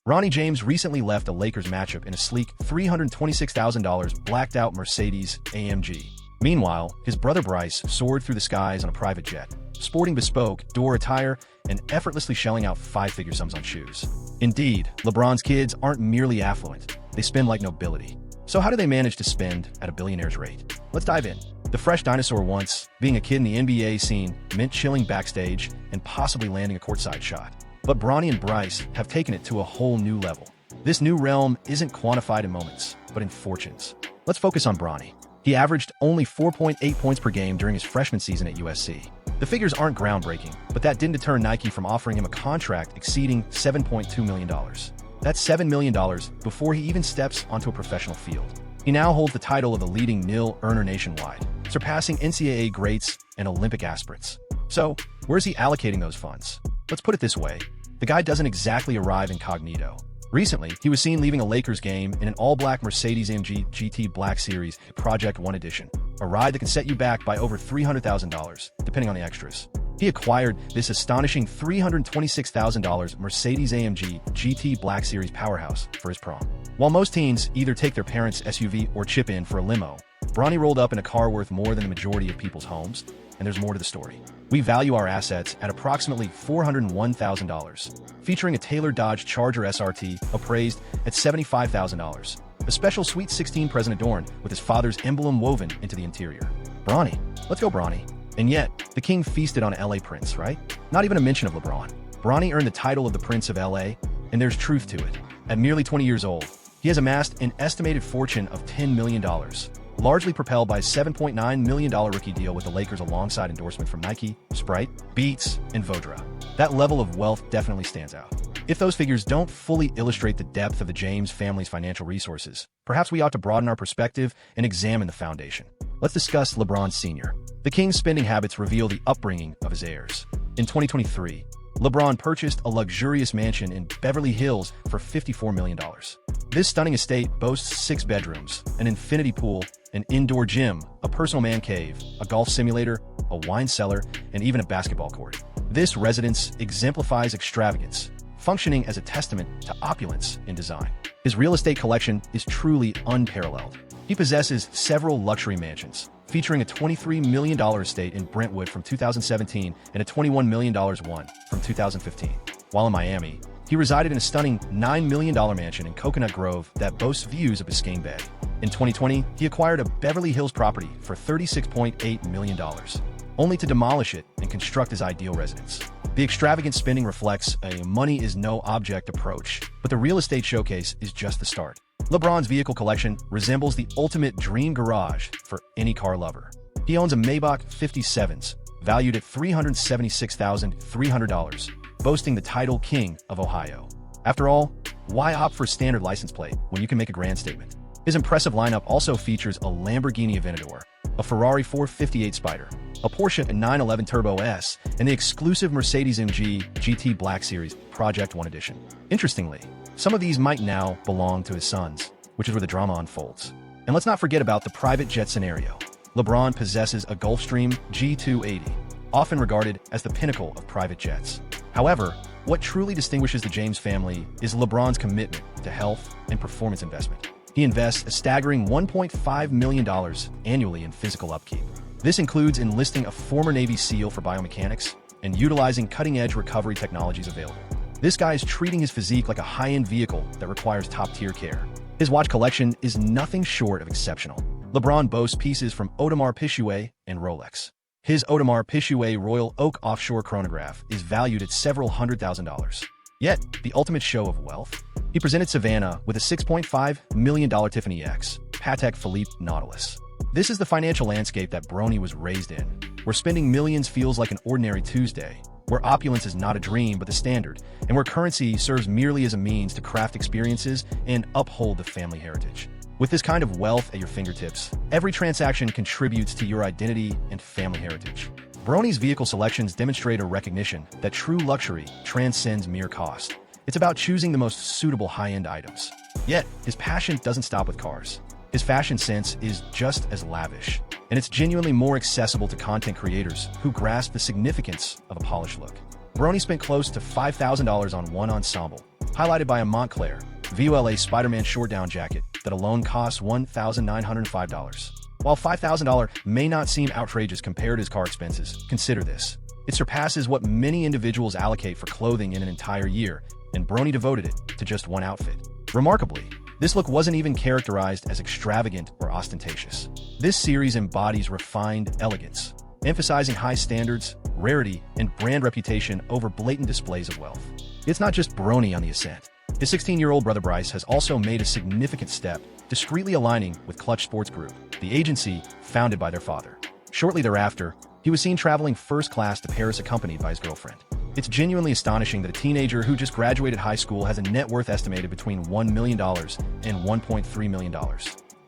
Bronny James recently left a Lakers matchup in a sleek $326,000 blacked-out Mercedes-AMG. Meanwhile, his brother Bryce soared through the skies on a private jet, sporting bespoke Dior attire and effortlessly shelling out five-figure sums on shoes. Indeed, LeBron's kids aren't merely affluent, they spend like nobility. So how do they manage to spend at a billionaire's rate? Let's dive in. The fresh dinosaur once, being a kid in the NBA scene, meant chilling backstage and possibly landing a courtside shot. But Bronny and Bryce have taken it to a whole new level. This new realm isn't quantified in moments, but in fortunes. Let's focus on Bronny. He averaged only 4.8 points per game during his freshman season at USC. The figures aren't groundbreaking, but that didn't deter Nike from offering him a contract exceeding $7.2 million. That's $7 million before he even steps onto a professional field. He now holds the title of the leading nil earner nationwide, surpassing NCAA greats and Olympic aspirants. So, where's he allocating those funds? Let's put it this way. The guy doesn't exactly arrive incognito. Recently, he was seen leaving a Lakers game in an all-black Mercedes-AMG GT Black Series Project 1 Edition, a ride that can set you back by over $300,000, depending on the extras. He acquired this astonishing $326,000 Mercedes-AMG GT Black Series powerhouse for his prom. While most teens either take their parents' SUV or chip in for a limo, Bronny rolled up in a car worth more than the majority of people's homes, and there's more to the story. We value our assets at approximately $401,000, featuring a tailored Dodge Charger SRT appraised at $75,000, a special Sweet 16 present adorned with his father's emblem woven into the interior. Bronny. Let's go Bronny. And yet, the king feasted on LA Prince, right? Not even a mention of LeBron. Bronny earned the title of the Prince of LA, and there's truth to it. At merely 20 years old, he has amassed an estimated fortune of $10 million, largely propelled by a $7.9 million rookie deal with the Lakers alongside endorsement from Nike, Sprite, Beats, and Vodra. That level of wealth definitely stands out. If those figures don't fully illustrate the depth of the James family's financial resources, perhaps we ought to broaden our perspective and examine the foundation. Let's discuss LeBron Sr. The king's spending habits reveal the upbringing of his heirs. In 2023, LeBron purchased a luxurious mansion in Beverly Hills for $54 million. This stunning estate boasts 6 bedrooms, an infinity pool, an indoor gym, a personal man cave, a golf simulator, a wine cellar, and even a basketball court. This residence exemplifies extravagance, functioning as a testament to opulence in design. His real estate collection is truly unparalleled. He possesses several luxury mansions, featuring a $23 million estate in Brentwood from 2017 and a $21 million one from 2015. While in Miami, he resided in a stunning $9 million mansion in Coconut Grove that boasts views of Biscayne Bay. In 2020, he acquired a Beverly Hills property for $36.8 million, only to demolish it and construct his ideal residence. The extravagant spending reflects a money-is-no-object approach, but the real estate showcase is just the start. LeBron's vehicle collection resembles the ultimate dream garage for any car lover. He owns a Maybach 57s, valued at $376,300, boasting the title King of Ohio. After all, why opt for a standard license plate when you can make a grand statement? His impressive lineup also features a Lamborghini Aventador, a Ferrari 458 Spider, a Porsche 911 Turbo S, and the exclusive Mercedes-AMG GT Black Series Project 1 Edition. Interestingly, some of these might now belong to his sons, which is where the drama unfolds. And let's not forget about the private jet scenario. LeBron possesses a Gulfstream G280, often regarded as the pinnacle of private jets. However, what truly distinguishes the James family is LeBron's commitment to health and performance investment. He invests a staggering $1.5 million annually in physical upkeep. This includes enlisting a former Navy SEAL for biomechanics and utilizing cutting-edge recovery technologies available. This guy is treating his physique like a high-end vehicle that requires top-tier care. His watch collection is nothing short of exceptional. LeBron boasts pieces from Audemars Piguet and Rolex. His Audemars Piguet Royal Oak offshore chronograph is valued at several $100,000. Yet, the ultimate show of wealth? He presented Savannah with a $6.5 million Tiffany X Patek Philippe Nautilus. This is the financial landscape that Bronny was raised in, where spending millions feels like an ordinary Tuesday, where opulence is not a dream but the standard, and where currency serves merely as a means to craft experiences and uphold the family heritage. With this kind of wealth at your fingertips, every transaction contributes to your identity and family heritage. Bronny's vehicle selections demonstrate a recognition that true luxury transcends mere cost. It's about choosing the most suitable high-end items. Yet, his passion doesn't stop with cars. His fashion sense is just as lavish, and it's genuinely more accessible to content creators who grasp the significance of a polished look. Bronny spent close to $5,000 on one ensemble, highlighted by a Montclair VOLA Spider-Man short-down jacket that alone costs $1,905. While $5,000 may not seem outrageous compared to his car expenses, consider this. It surpasses what many individuals allocate for clothing in an entire year, and Bronny devoted it to just one outfit. Remarkably, this look wasn't even characterized as extravagant or ostentatious. This series embodies refined elegance, emphasizing high standards, rarity, and brand reputation over blatant displays of wealth. It's not just Bronny on the ascent. His 16-year-old brother Bryce has also made a significant step, discreetly aligning with Clutch Sports Group, the agency founded by their father. Shortly thereafter, he was seen traveling first class to Paris accompanied by his girlfriend. It's genuinely astonishing that a teenager who just graduated high school has a net worth estimated between $1 million and $1.3 million.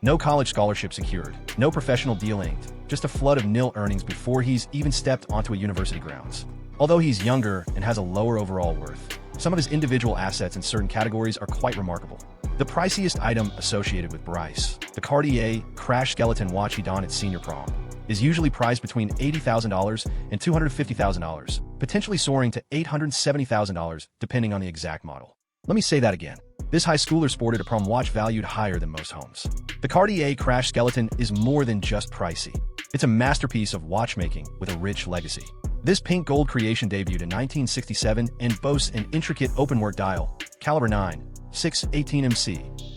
No college scholarship secured, no professional deal inked, just a flood of nil earnings before he's even stepped onto a university grounds. Although he's younger and has a lower overall worth, some of his individual assets in certain categories are quite remarkable. The priciest item associated with Bryce, the Cartier Crash Skeleton watch he donned at senior prom, is usually priced between $80,000 and $250,000, potentially soaring to $870,000 depending on the exact model. Let me say that again. This high schooler sported a prom watch valued higher than most homes. The Cartier Crash Skeleton is more than just pricey. It's a masterpiece of watchmaking with a rich legacy. This pink gold creation debuted in 1967 and boasts an intricate openwork dial, caliber 9/6/18 MC,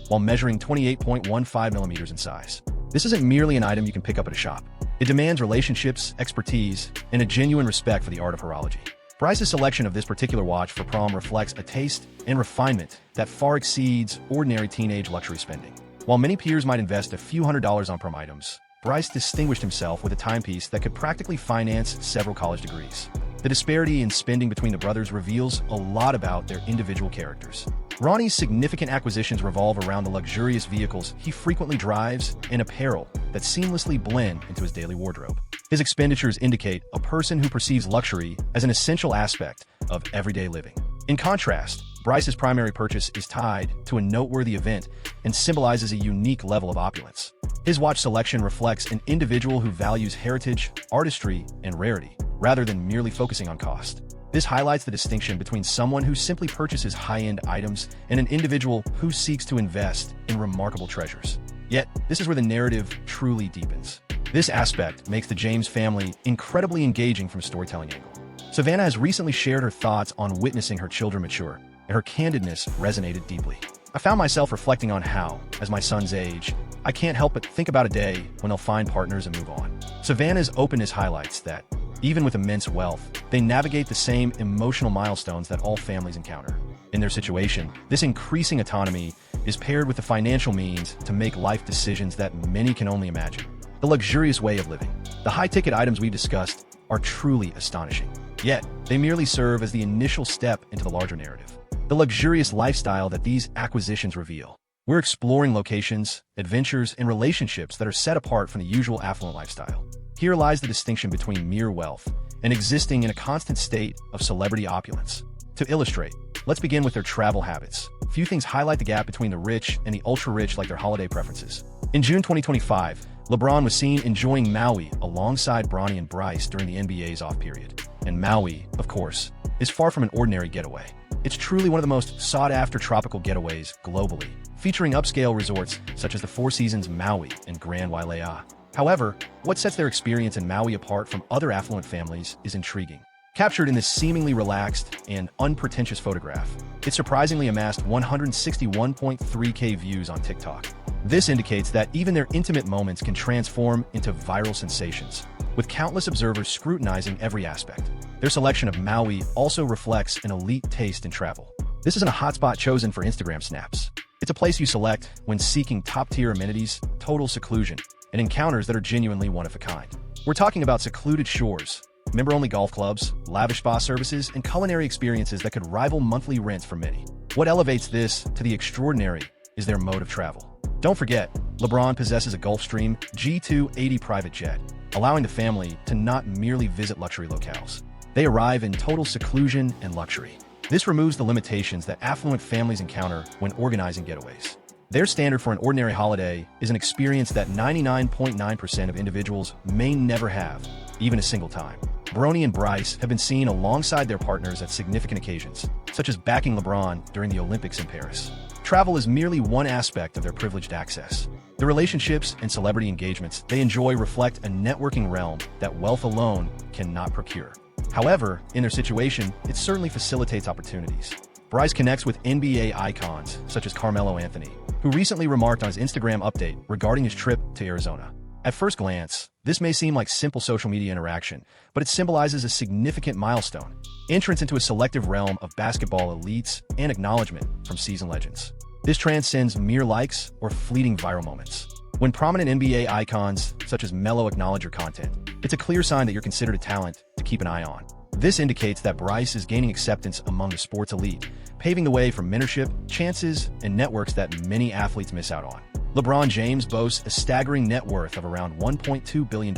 while measuring 28.15 millimeters in size. This isn't merely an item you can pick up at a shop. It demands relationships, expertise, and a genuine respect for the art of horology. Bryce's selection of this particular watch for prom reflects a taste and refinement that far exceeds ordinary teenage luxury spending. While many peers might invest a few $100s on prom items, Bryce distinguished himself with a timepiece that could practically finance several college degrees. The disparity in spending between the brothers reveals a lot about their individual characters. Bronny's significant acquisitions revolve around the luxurious vehicles he frequently drives and apparel that seamlessly blend into his daily wardrobe. His expenditures indicate a person who perceives luxury as an essential aspect of everyday living. In contrast, Bryce's primary purchase is tied to a noteworthy event and symbolizes a unique level of opulence. His watch selection reflects an individual who values heritage, artistry, and rarity, rather than merely focusing on cost. This highlights the distinction between someone who simply purchases high-end items and an individual who seeks to invest in remarkable treasures. Yet, this is where the narrative truly deepens. This aspect makes the James family incredibly engaging from a storytelling angle. Savannah has recently shared her thoughts on witnessing her children mature, and her candidness resonated deeply. I found myself reflecting on how, as my sons age, I can't help but think about a day when they'll find partners and move on. Savannah's openness highlights that, even with immense wealth, they navigate the same emotional milestones that all families encounter. In their situation, this increasing autonomy is paired with the financial means to make life decisions that many can only imagine. The luxurious way of living. The high-ticket items we've discussed are truly astonishing. Yet, they merely serve as the initial step into the larger narrative. The luxurious lifestyle that these acquisitions reveal. We're exploring locations, adventures, and relationships that are set apart from the usual affluent lifestyle. Here lies the distinction between mere wealth and existing in a constant state of celebrity opulence. To illustrate, let's begin with their travel habits. Few things highlight the gap between the rich and the ultra-rich like their holiday preferences. In June 2025, LeBron was seen enjoying Maui alongside Bronny and Bryce during the NBA's off-period. And Maui, of course, is far from an ordinary getaway. It's truly one of the most sought-after tropical getaways globally, featuring upscale resorts such as the Four Seasons Maui and Grand Wailea. However, what sets their experience in Maui apart from other affluent families is intriguing. Captured in this seemingly relaxed and unpretentious photograph, it surprisingly amassed 161.3K views on TikTok. This indicates that even their intimate moments can transform into viral sensations, with countless observers scrutinizing every aspect. Their selection of Maui also reflects an elite taste in travel. This isn't a hotspot chosen for Instagram snaps. It's a place you select when seeking top-tier amenities, total seclusion, and encounters that are genuinely one of a kind. We're talking about secluded shores, member-only golf clubs, lavish spa services, and culinary experiences that could rival monthly rents for many. What elevates this to the extraordinary is their mode of travel. Don't forget, LeBron possesses a Gulfstream G280 private jet, allowing the family to not merely visit luxury locales. They arrive in total seclusion and luxury. This removes the limitations that affluent families encounter when organizing getaways. Their standard for an ordinary holiday is an experience that 99.9% of individuals may never have, even a single time. Bronny and Bryce have been seen alongside their partners at significant occasions, such as backing LeBron during the Olympics in Paris. Travel is merely one aspect of their privileged access. The relationships and celebrity engagements they enjoy reflect a networking realm that wealth alone cannot procure. However, in their situation, it certainly facilitates opportunities. Bryce connects with NBA icons such as Carmelo Anthony, who recently remarked on his Instagram update regarding his trip to Arizona. At first glance, this may seem like simple social media interaction, but it symbolizes a significant milestone: entrance into a selective realm of basketball elites and acknowledgement from seasoned legends. This transcends mere likes or fleeting viral moments. When prominent NBA icons such as Melo acknowledge your content, it's a clear sign that you're considered a talent to keep an eye on. This indicates that Bryce is gaining acceptance among the sports elite, paving the way for mentorship, chances, and networks that many athletes miss out on. LeBron James boasts a staggering net worth of around $1.2 billion,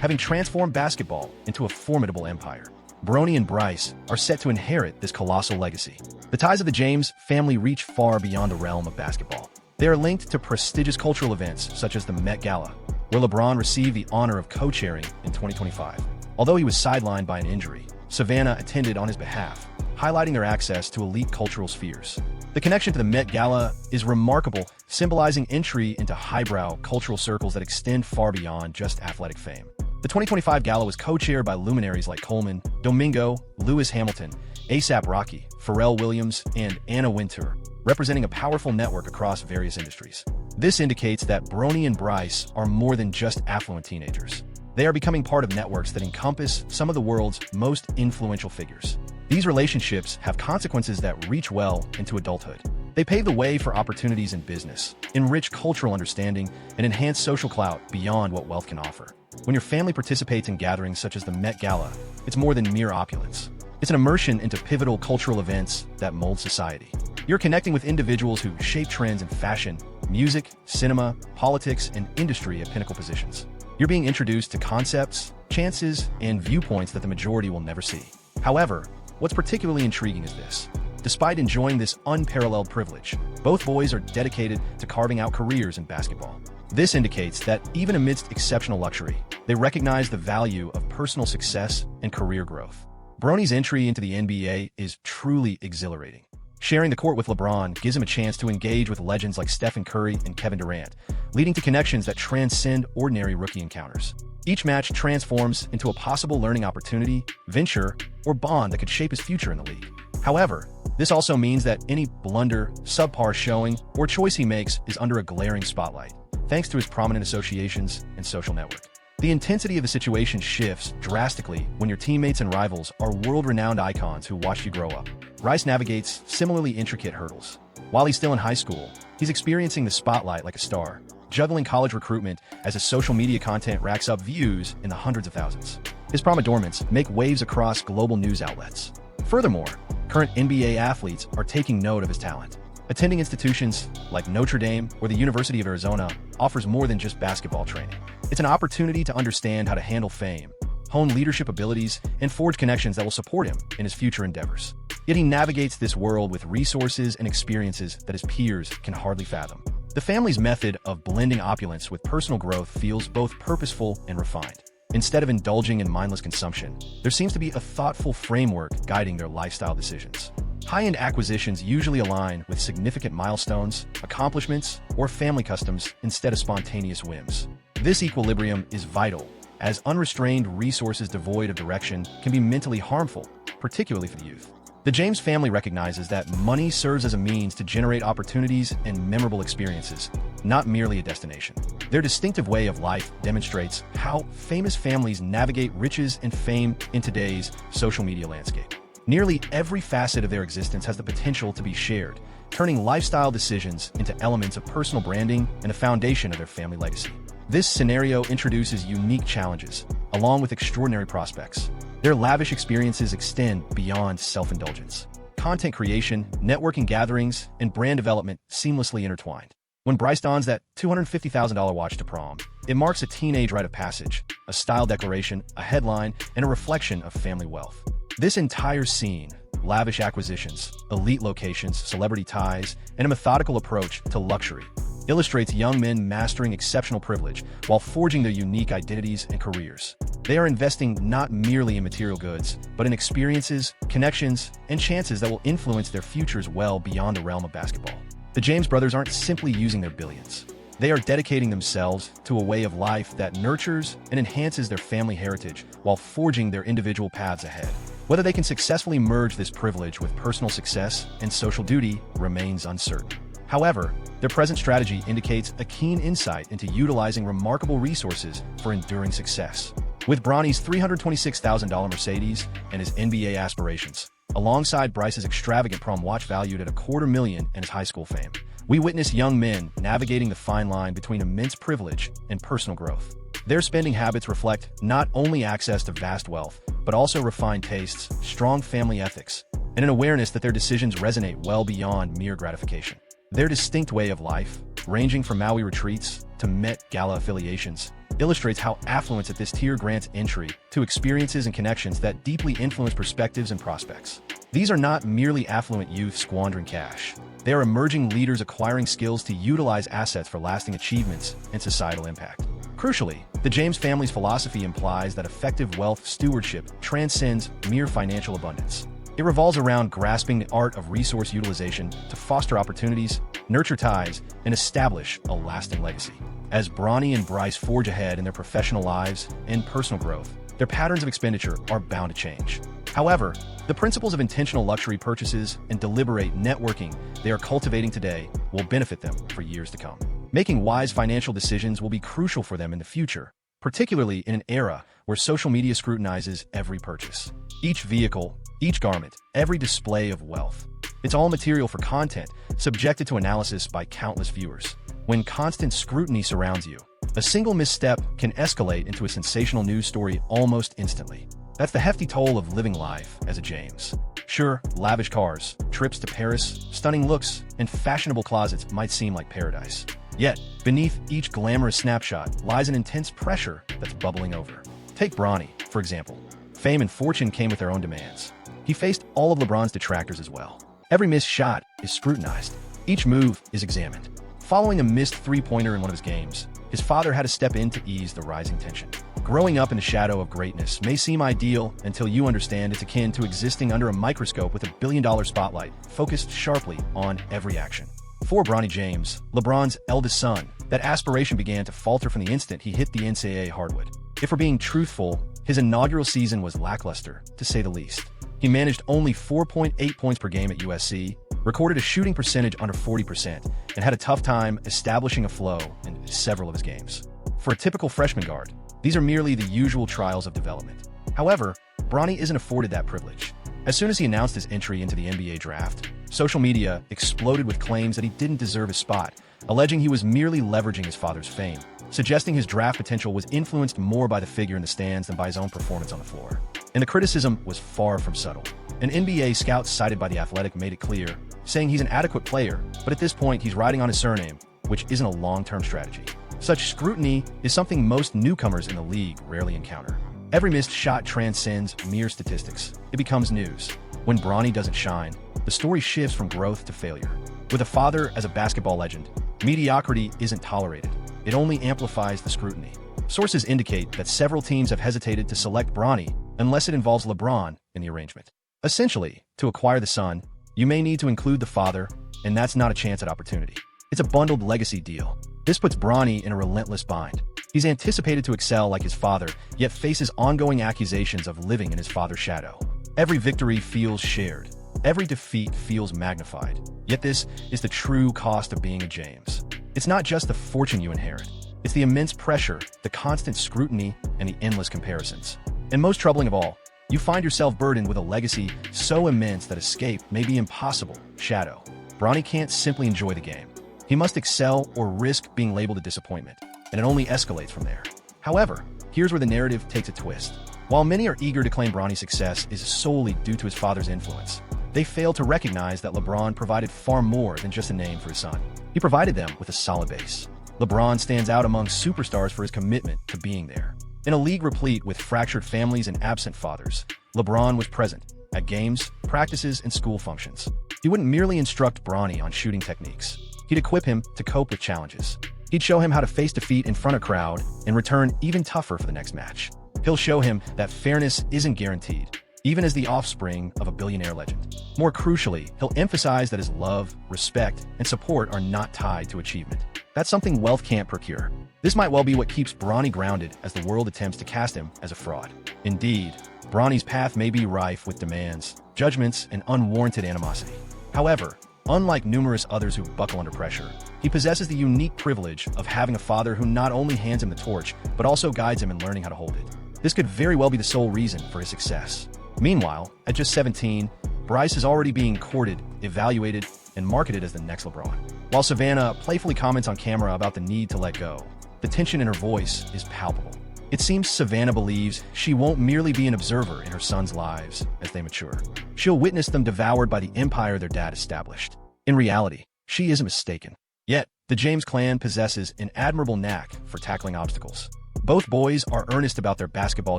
having transformed basketball into a formidable empire. Bronny and Bryce are set to inherit this colossal legacy. The ties of the James family reach far beyond the realm of basketball. They are linked to prestigious cultural events such as the Met Gala, where LeBron received the honor of co-chairing in 2025. Although he was sidelined by an injury, Savannah attended on his behalf, highlighting their access to elite cultural spheres. The connection to the Met Gala is remarkable, symbolizing entry into highbrow cultural circles that extend far beyond just athletic fame. The 2025 gala was co-chaired by luminaries like Coleman, Domingo, Lewis Hamilton, A$AP Rocky, Pharrell Williams, and Anna Wintour, representing a powerful network across various industries. This indicates that Bronny and Bryce are more than just affluent teenagers. They are becoming part of networks that encompass some of the world's most influential figures. These relationships have consequences that reach well into adulthood. They pave the way for opportunities in business, enrich cultural understanding, and enhance social clout beyond what wealth can offer. When your family participates in gatherings such as the Met Gala, it's more than mere opulence. It's an immersion into pivotal cultural events that mold society. You're connecting with individuals who shape trends in fashion, music, cinema, politics, and industry at pinnacle positions. You're being introduced to concepts, chances, and viewpoints that the majority will never see. However, what's particularly intriguing is this. Despite enjoying this unparalleled privilege, both boys are dedicated to carving out careers in basketball. This indicates that even amidst exceptional luxury, they recognize the value of personal success and career growth. Bronny's entry into the NBA is truly exhilarating. Sharing the court with LeBron gives him a chance to engage with legends like Stephen Curry and Kevin Durant, leading to connections that transcend ordinary rookie encounters. Each match transforms into a possible learning opportunity, venture, or bond that could shape his future in the league. However, this also means that any blunder, subpar showing, or choice he makes is under a glaring spotlight, thanks to his prominent associations and social network. The intensity of the situation shifts drastically when your teammates and rivals are world-renowned icons who watched you grow up. Bryce navigates similarly intricate hurdles. While he's still in high school, he's experiencing the spotlight like a star, juggling college recruitment as his social media content racks up views in the hundreds of thousands. His promadorments make waves across global news outlets. Furthermore, current NBA athletes are taking note of his talent. Attending institutions like Notre Dame or the University of Arizona offers more than just basketball training. It's an opportunity to understand how to handle fame, hone leadership abilities, and forge connections that will support him in his future endeavors. Yet he navigates this world with resources and experiences that his peers can hardly fathom. The family's method of blending opulence with personal growth feels both purposeful and refined. Instead of indulging in mindless consumption, there seems to be a thoughtful framework guiding their lifestyle decisions. High-end acquisitions usually align with significant milestones, accomplishments, or family customs instead of spontaneous whims. This equilibrium is vital, as unrestrained resources devoid of direction can be mentally harmful, particularly for the youth. The James family recognizes that money serves as a means to generate opportunities and memorable experiences, not merely a destination. Their distinctive way of life demonstrates how famous families navigate riches and fame in today's social media landscape. Nearly every facet of their existence has the potential to be shared, turning lifestyle decisions into elements of personal branding and a foundation of their family legacy. This scenario introduces unique challenges, along with extraordinary prospects. Their lavish experiences extend beyond self-indulgence. Content creation, networking gatherings, and brand development seamlessly intertwined. When Bryce dons that $250,000 watch to prom, it marks a teenage rite of passage, a style declaration, a headline, and a reflection of family wealth. This entire scene, lavish acquisitions, elite locations, celebrity ties, and a methodical approach to luxury, illustrates young men mastering exceptional privilege while forging their unique identities and careers. They are investing not merely in material goods, but in experiences, connections, and chances that will influence their futures well beyond the realm of basketball. The James brothers aren't simply using their billions. They are dedicating themselves to a way of life that nurtures and enhances their family heritage while forging their individual paths ahead. Whether they can successfully merge this privilege with personal success and social duty remains uncertain. However, their present strategy indicates a keen insight into utilizing remarkable resources for enduring success. With Bronny's $326,000 Mercedes and his NBA aspirations, alongside Bryce's extravagant prom watch valued at $250,000 and his high school fame, we witness young men navigating the fine line between immense privilege and personal growth. Their spending habits reflect not only access to vast wealth, but also refined tastes, strong family ethics, and an awareness that their decisions resonate well beyond mere gratification. Their distinct way of life, ranging from Maui retreats to Met Gala affiliations, illustrates how affluence at this tier grants entry to experiences and connections that deeply influence perspectives and prospects. These are not merely affluent youth squandering cash. They are emerging leaders acquiring skills to utilize assets for lasting achievements and societal impact. Crucially, the James family's philosophy implies that effective wealth stewardship transcends mere financial abundance. It revolves around grasping the art of resource utilization to foster opportunities, nurture ties, and establish a lasting legacy. As Bronny and Bryce forge ahead in their professional lives and personal growth, their patterns of expenditure are bound to change. However, the principles of intentional luxury purchases and deliberate networking they are cultivating today will benefit them for years to come. Making wise financial decisions will be crucial for them in the future, particularly in an era where social media scrutinizes every purchase. Each vehicle, each garment, every display of wealth. It's all material for content, subjected to analysis by countless viewers. When constant scrutiny surrounds you, a single misstep can escalate into a sensational news story almost instantly. That's the hefty toll of living life as a James. Sure, lavish cars, trips to Paris, stunning looks, and fashionable closets might seem like paradise. Yet, beneath each glamorous snapshot lies an intense pressure that's bubbling over. Take Bronny, for example. Fame and fortune came with their own demands. He faced all of LeBron's detractors as well. Every missed shot is scrutinized. Each move is examined. Following a missed three-pointer in one of his games, his father had to step in to ease the rising tension. Growing up in the shadow of greatness may seem ideal until you understand it's akin to existing under a microscope with $1 billion spotlight focused sharply on every action. For Bronny James, LeBron's eldest son, that aspiration began to falter from the instant he hit the NCAA hardwood. If we're being truthful, his inaugural season was lackluster, to say the least. He managed only 4.8 points per game at USC, recorded a shooting percentage under 40%, and had a tough time establishing a flow in several of his games. For a typical freshman guard, these are merely the usual trials of development. However, Bronny isn't afforded that privilege. As soon as he announced his entry into the NBA draft, social media exploded with claims that he didn't deserve his spot, alleging he was merely leveraging his father's fame, suggesting his draft potential was influenced more by the figure in the stands than by his own performance on the floor. And the criticism was far from subtle. An NBA scout cited by The Athletic made it clear, saying he's an adequate player, but at this point he's riding on his surname, which isn't a long-term strategy. Such scrutiny is something most newcomers in the league rarely encounter. Every missed shot transcends mere statistics. It becomes news. When Bronny doesn't shine, the story shifts from growth to failure. With a father as a basketball legend, mediocrity isn't tolerated. It only amplifies the scrutiny. Sources indicate that several teams have hesitated to select Bronny unless it involves LeBron in the arrangement. Essentially, to acquire the son, you may need to include the father, and that's not a chance at opportunity. It's a bundled legacy deal. This puts Bronny in a relentless bind. He's anticipated to excel like his father, yet faces ongoing accusations of living in his father's shadow. Every victory feels shared. Every defeat feels magnified. Yet this is the true cost of being a James. It's not just the fortune you inherit. It's the immense pressure, the constant scrutiny, and the endless comparisons. And most troubling of all, you find yourself burdened with a legacy so immense that escape may be impossible. Shadow. Bronny can't simply enjoy the game. He must excel or risk being labeled a disappointment, and it only escalates from there. However, here's where the narrative takes a twist. While many are eager to claim Bronny's success is solely due to his father's influence, they fail to recognize that LeBron provided far more than just a name for his son. He provided them with a solid base. LeBron stands out among superstars for his commitment to being there. In a league replete with fractured families and absent fathers, LeBron was present at games, practices, and school functions. He wouldn't merely instruct Bronny on shooting techniques. He'd equip him to cope with challenges. He'd show him how to face defeat in front of a crowd and return even tougher for the next match. He'll show him that fairness isn't guaranteed, even as the offspring of a billionaire legend. More crucially, he'll emphasize that his love, respect, and support are not tied to achievement. That's something wealth can't procure. This might well be what keeps Bronny grounded as the world attempts to cast him as a fraud. Indeed, Bronny's path may be rife with demands, judgments, and unwarranted animosity. However, unlike numerous others who buckle under pressure, he possesses the unique privilege of having a father who not only hands him the torch, but also guides him in learning how to hold it. This could very well be the sole reason for his success. Meanwhile, at just 17, Bryce is already being courted, evaluated, and marketed as the next LeBron. While Savannah playfully comments on camera about the need to let go, the tension in her voice is palpable. It seems Savannah believes she won't merely be an observer in her sons' lives as they mature. She'll witness them devoured by the empire their dad established. In reality, she isn't mistaken. Yet, the James clan possesses an admirable knack for tackling obstacles. Both boys are earnest about their basketball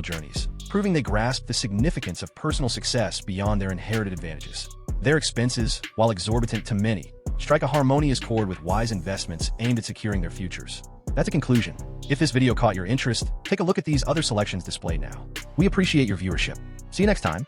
journeys, proving they grasp the significance of personal success beyond their inherited advantages. Their expenses, while exorbitant to many, strike a harmonious chord with wise investments aimed at securing their futures. That's a conclusion. If this video caught your interest, take a look at these other selections displayed now. We appreciate your viewership. See you next time.